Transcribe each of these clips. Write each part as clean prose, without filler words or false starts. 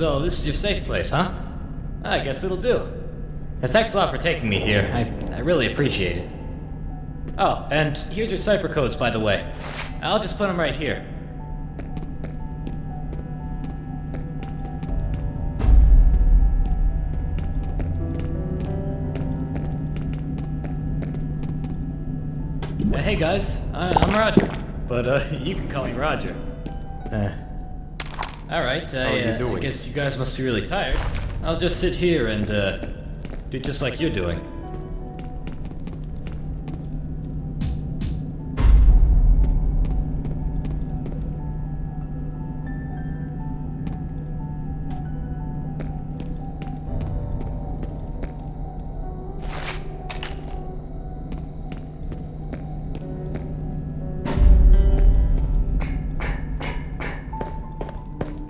So this is your safe place, huh? I guess it'll do. Thanks a lot for taking me here. I really appreciate it. Oh, and here's your cipher codes, by the way. I'll just put them right here. Hey guys, I'm Roger, but you can call me Roger. Alright, I guess you guys must be really tired. I'll just sit here and do just like you're doing.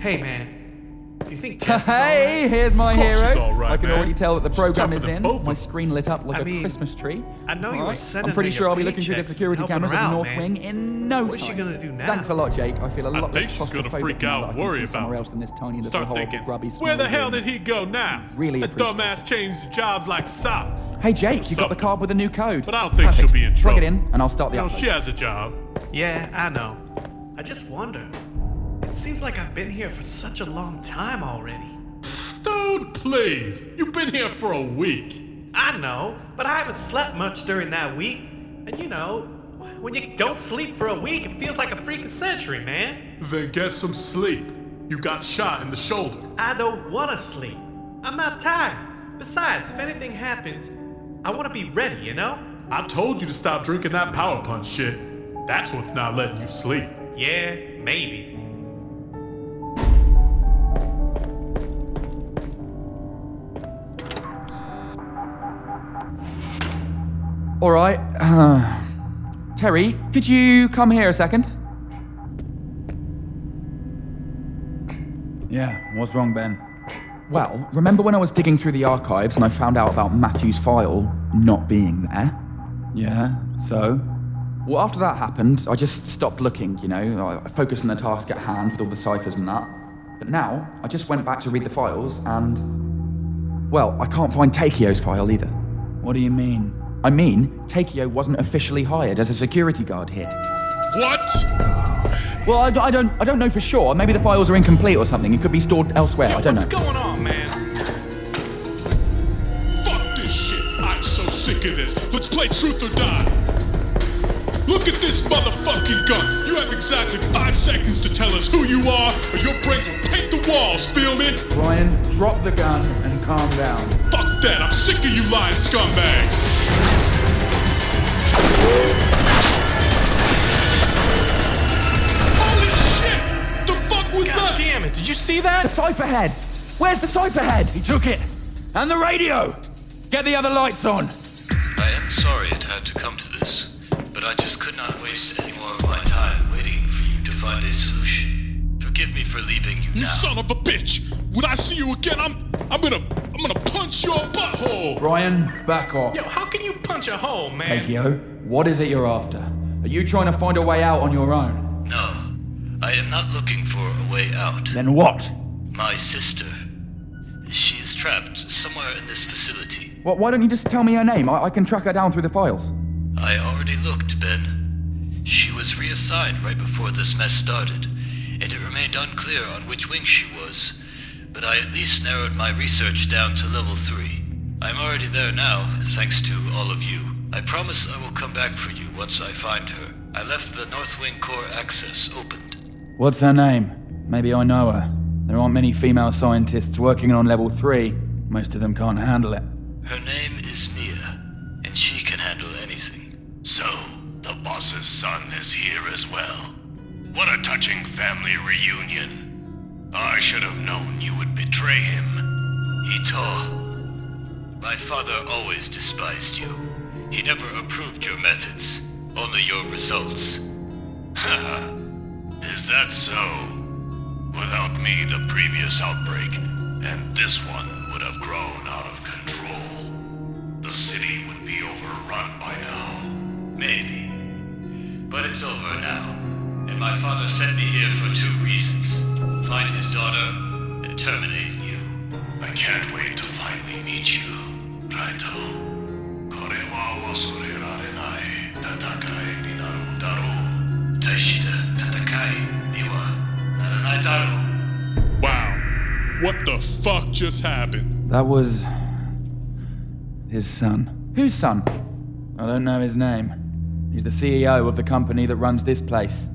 Hey man, you think Tess is all Hey, right? here's my hero. all right, I can man. already tell that the She's program tougher is than in. both of My us. screen lit up like I a mean, Christmas tree. I know you All were right. sending I'm pretty her sure your I'll be looking through the paychecks security and helping cameras of her the out, North man. Wing in no What's she time. gonna do now? Thanks a lot, Jake. I feel a lot think less she's gonna claustrophobic freak now out, that I can worry see about somewhere me. else than this tiny little Start hole of thinking, grubby where the smelly hell room. did he go now? Really That appreciate dumbass changed jobs like socks. Hey, Jake, you got the Something. card with the new code. But I don't think Perfect. she'll be in trouble. Plug it in, and I'll start the You know, upload. she has a job. Yeah, I know. I just wonder. It seems like I've been here for such a long time already. Dude, please. You've been here for a week. I know, but I haven't slept much during that week. And you know, when you don't sleep for a week, it feels like a freaking century, man. Then get some sleep. You got shot in the shoulder. I don't want to sleep. I'm not tired. Besides, if anything happens, I want to be ready, you know? I told you to stop drinking that power punch shit. That's what's not letting you sleep. Yeah, maybe. All right. Terry, could you come here a second? Yeah, what's wrong, Ben? Well, remember when I was digging through the archives and I found out about Matthew's file not being there? Yeah, so? Well, after that happened, I just stopped looking, you know. I focused on the task at hand with all the ciphers and that. But now, I just went back to read the files and... well, I can't find Takio's file either. What do you mean? I mean, Takio wasn't officially hired as a security guard here. What? Well, I don't know for sure. Maybe the files are incomplete or something. It could be stored elsewhere. I don't know. What's going on, man? Fuck this shit. I'm so sick of this. Let's play truth or die. Look at this motherfucking gun. You have exactly 5 seconds to tell us who you are, or your brains will paint the walls, feel me? Ryan, drop the gun and calm down. Fuck that. I'm sick of you lying scumbags. Holy shit! The fuck was God that? damn it, did you see that? The cipher head! Where's the cipher head? He took it! And the radio! Get the other lights on! I am sorry it had to come to this, but I just could not waste any more of my time waiting for you to find a solution. Forgive me for leaving you You now. son of a bitch! When I see you again, I'm gonna punch your butthole! Ryan, back off. Yo, how can you punch a hole, man? Takio, what is it you're after? Are you trying to find a way out on your own? No, I am not looking for a way out. Then what? My sister. She is trapped somewhere in this facility. Why don't you just tell me her name? I can track her down through the files. I already looked, Ben. She was reassigned right before this mess started, and it remained unclear on which wing she was. But I at least narrowed my research down to level 3. I'm already there now, thanks to all of you. I promise I will come back for you once I find her. I left the North Wing core access opened. What's her name? Maybe I know her. There aren't many female scientists working on level 3. Most of them can't handle it. Her name is Mia, and she can handle anything. So, the boss's son is here as well. What a touching family reunion. I should have known you would betray him. Ito, my father always despised you. He never approved your methods, only your results. Haha. Is that so? Without me, the previous outbreak and this one would have grown out of control. The city would be overrun by now. Maybe. But it's over now. And my father sent me here for 2 reasons. Find his daughter, and to terminate you. I can't wait to finally meet you, Raito. Kore wa wasurerarenai tatakai ni naru daro. Taishita tatakai ni wa naranai daro. Wow. What the fuck just happened? That was his son. Whose son? I don't know his name. He's the CEO of the company that runs this place.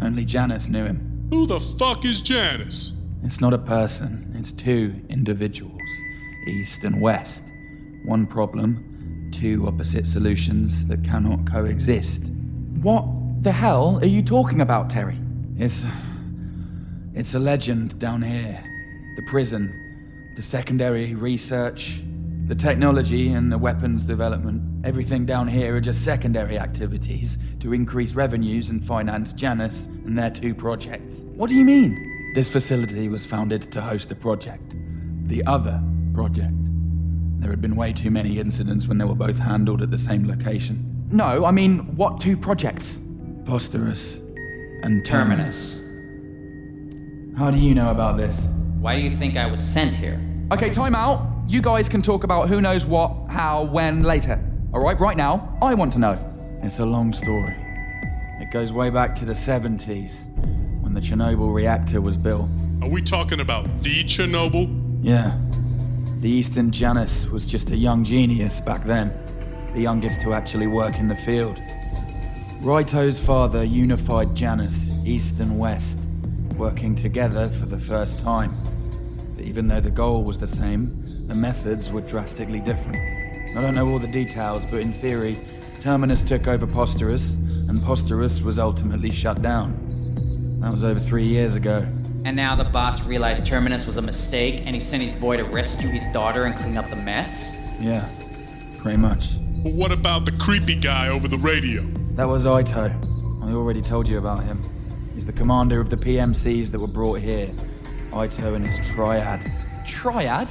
Only Janice knew him. Who the fuck is Janice? It's not a person, it's two individuals, East and West. One problem, two opposite solutions that cannot coexist. What the hell are you talking about, Terry? It's a legend down here. The prison, the secondary research, the technology and the weapons development. Everything down here are just secondary activities to increase revenues and finance Janice and their two projects. What do you mean? This facility was founded to host a project. The other project. There had been way too many incidents when they were both handled at the same location. No, I mean, what two projects? Phosphorus and Terminus. How do you know about this? Why do you think I was sent here? Okay, time out. You guys can talk about who knows what, how, when, later. All right, right now, I want to know. It's a long story. It goes way back to the 70s, when the Chernobyl reactor was built. Are we talking about the Chernobyl? Yeah. The Eastern Janice was just a young genius back then. The youngest to actually work in the field. Raito's father unified Janice, East and West, working together for the first time. But even though the goal was the same, the methods were drastically different. I don't know all the details, but in theory, Terminus took over Phosphorus, and Phosphorus was ultimately shut down. That was over 3 years ago. And now the boss realized Terminus was a mistake and he sent his boy to rescue his daughter and clean up the mess? Yeah, pretty much. But what about the creepy guy over the radio? That was Ito. I already told you about him. He's the commander of the PMCs that were brought here. Ito and his triad. Triad?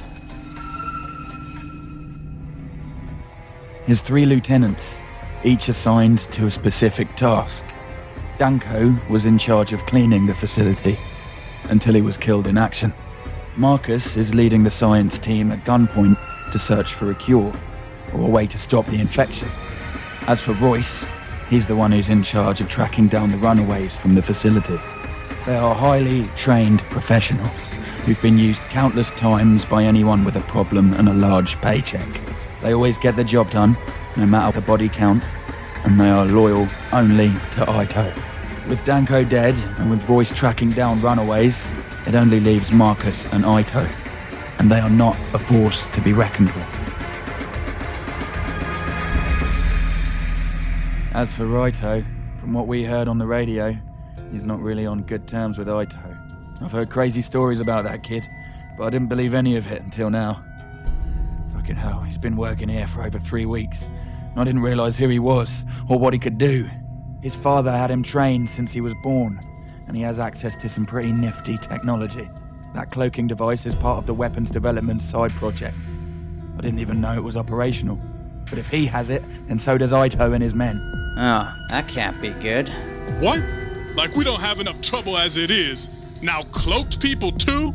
His 3 lieutenants, each assigned to a specific task. Danko was in charge of cleaning the facility, until he was killed in action. Marcus is leading the science team at gunpoint to search for a cure, or a way to stop the infection. As for Royce, he's the one who's in charge of tracking down the runaways from the facility. They are highly trained professionals who've been used countless times by anyone with a problem and a large paycheck. They always get the job done, no matter the body count, and they are loyal only to Ito. With Danko dead, and with Royce tracking down runaways, it only leaves Marcus and Ito, and they are not a force to be reckoned with. As for Ito, from what we heard on the radio, he's not really on good terms with Ito. I've heard crazy stories about that kid, but I didn't believe any of it until now. Fucking hell, he's been working here for over 3 weeks, and I didn't realize who he was, or what he could do. His father had him trained since he was born, and he has access to some pretty nifty technology. That cloaking device is part of the weapons development side projects. I didn't even know it was operational. But if he has it, then so does Ito and his men. Oh, that can't be good. What? Like we don't have enough trouble as it is. Now cloaked people too?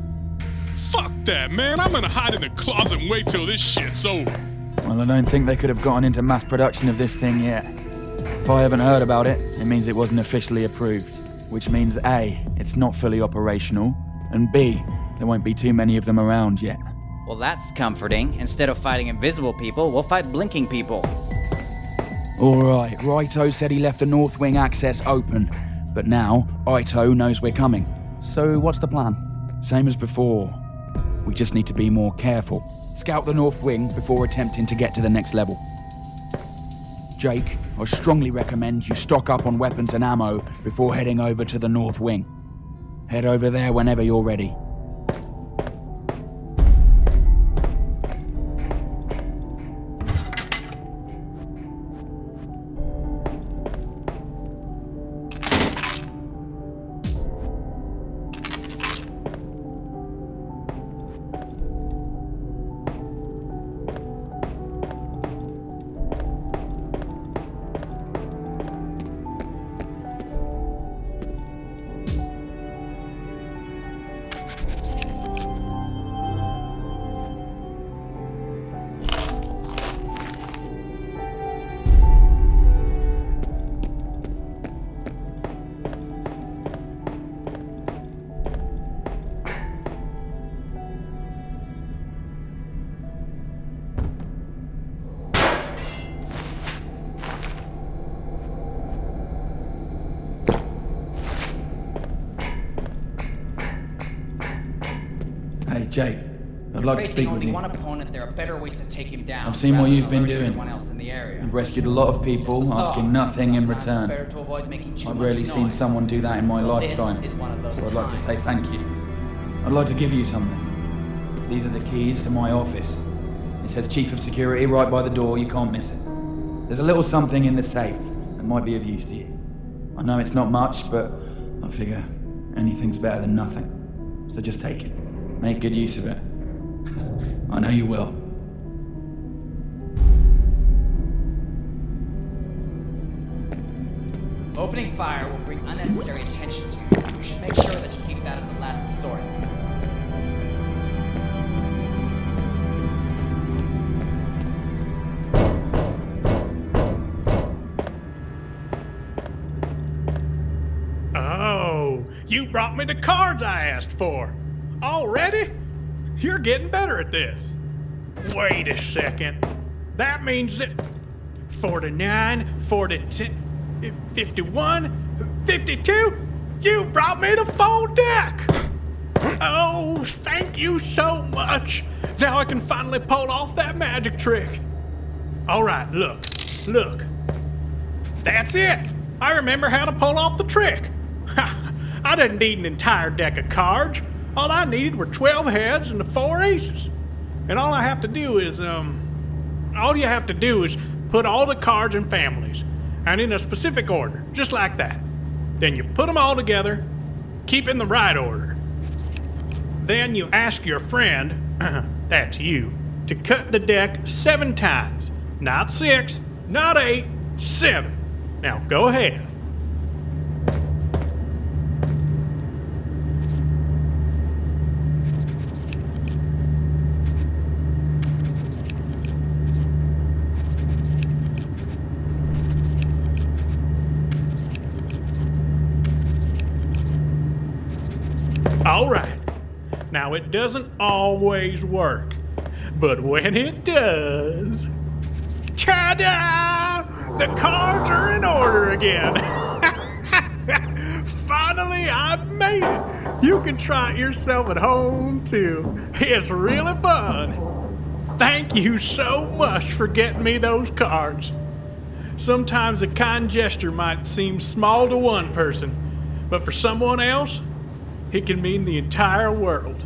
Fuck that, man. I'm gonna hide in the closet and wait till this shit's over. Well, I don't think they could have gotten into mass production of this thing yet. If I haven't heard about it, it means it wasn't officially approved. Which means A, it's not fully operational, and B, there won't be too many of them around yet. Well, that's comforting. Instead of fighting invisible people, we'll fight blinking people. Alright, Raito said he left the North Wing access open, but now Ito knows we're coming. So what's the plan? Same as before. We just need to be more careful. Scout the North Wing before attempting to get to the next level. Jake, I strongly recommend you stock up on weapons and ammo before heading over to the North Wing. Head over there whenever you're ready. Jake, I'd like to speak with only you. one opponent, there are better ways to take him down. I've seen what you've been rather than doing. everyone else in the area. You've rescued a lot of people, asking nothing in Sometimes return. it's better to avoid making too I've much rarely seen noise. someone do that in my Well, lifetime. This is one of those So I'd like to say times. thank you. I'd like to give you something. These are the keys to my office. It says Chief of Security right by the door, you can't miss it. There's a little something in the safe that might be of use to you. I know it's not much, but I figure anything's better than nothing. So just take it. Make good use of it. I know you will. Opening fire will bring unnecessary attention to you. You should make sure that you keep that as a last resort. Oh, you brought me the cards I asked for. Already? You're getting better at this. Wait a second. That means that 49, 40, 51, 52, you brought me the full deck. Oh, thank you so much. Now I can finally pull off that magic trick. All right, look. That's it. I remember how to pull off the trick. I didn't need an entire deck of cards. All I needed were 12 heads and the 4 aces. And all you have to do is put all the cards in families, and in a specific order, just like that. Then you put them all together, keep in the right order. Then you ask your friend, that's you, to cut the deck 7 times. Not 6, not 8, 7. Now go ahead. All right. Now, it doesn't always work, but when it does, ta-da! The cards are in order again. Finally, I've made it. You can try it yourself at home, too. It's really fun. Thank you so much for getting me those cards. Sometimes a kind gesture might seem small to one person, but for someone else, it can mean the entire world.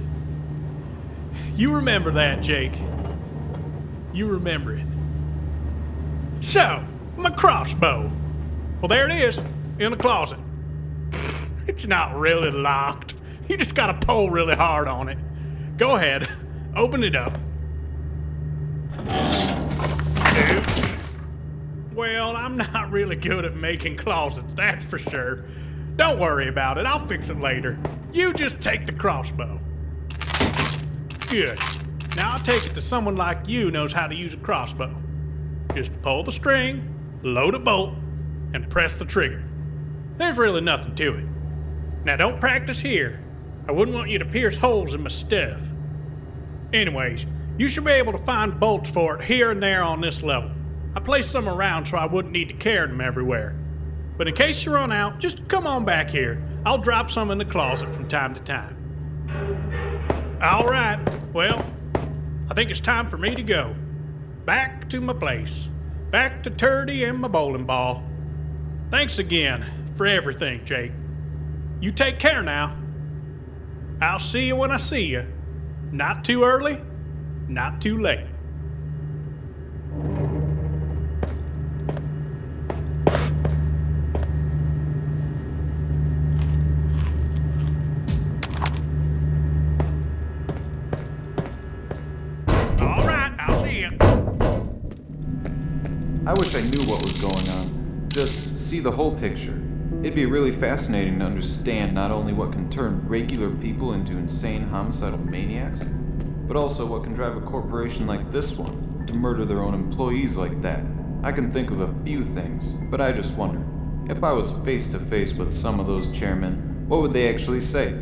You remember that, Jake. You remember it. So, my crossbow. Well, there it is, in the closet. It's not really locked. You just gotta pull really hard on it. Go ahead, open it up. Oops. Well, I'm not really good at making closets, that's for sure. Don't worry about it, I'll fix it later. You just take the crossbow. Good. Now I'll take it to someone like you knows how to use a crossbow. Just pull the string, load a bolt, and press the trigger. There's really nothing to it. Now don't practice here. I wouldn't want you to pierce holes in my stuff. Anyways, you should be able to find bolts for it here and there on this level. I placed some around so I wouldn't need to carry them everywhere. But in case you run out, just come on back here. I'll drop some in the closet from time to time. All right, well, I think it's time for me to go. Back to my place. Back to Turdy and my bowling ball. Thanks again for everything, Jake. You take care now. I'll see you when I see you. Not too early, not too late. All right, I'll see you. I wish I knew what was going on. Just see the whole picture. It'd be really fascinating to understand not only what can turn regular people into insane homicidal maniacs, but also what can drive a corporation like this one to murder their own employees like that. I can think of a few things, but I just wonder, if I was face to face with some of those chairmen, what would they actually say?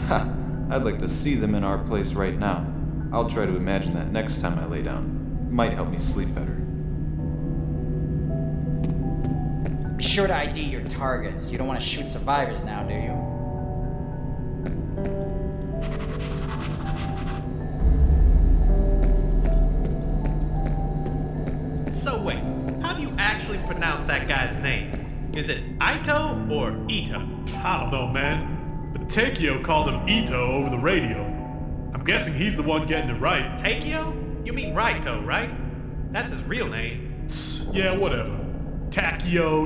Ha! I'd like to see them in our place right now. I'll try to imagine that next time I lay down. It might help me sleep better. Be sure to ID your targets. You don't want to shoot survivors now, do you? So wait, how do you actually pronounce that guy's name? Is it Ito or Ito? I don't know, man. But Takeo called him Ito over the radio. I'm guessing he's the one getting it right. Takeo? You mean Raito, right? That's his real name. Yeah, whatever. Takeo,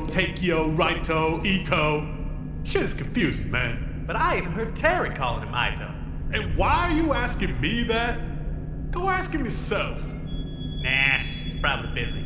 Raito, Ito. Shit is confusing, man. But I even heard Terry calling him Ito. And why are you asking me that? Go ask him yourself. Nah, he's probably busy.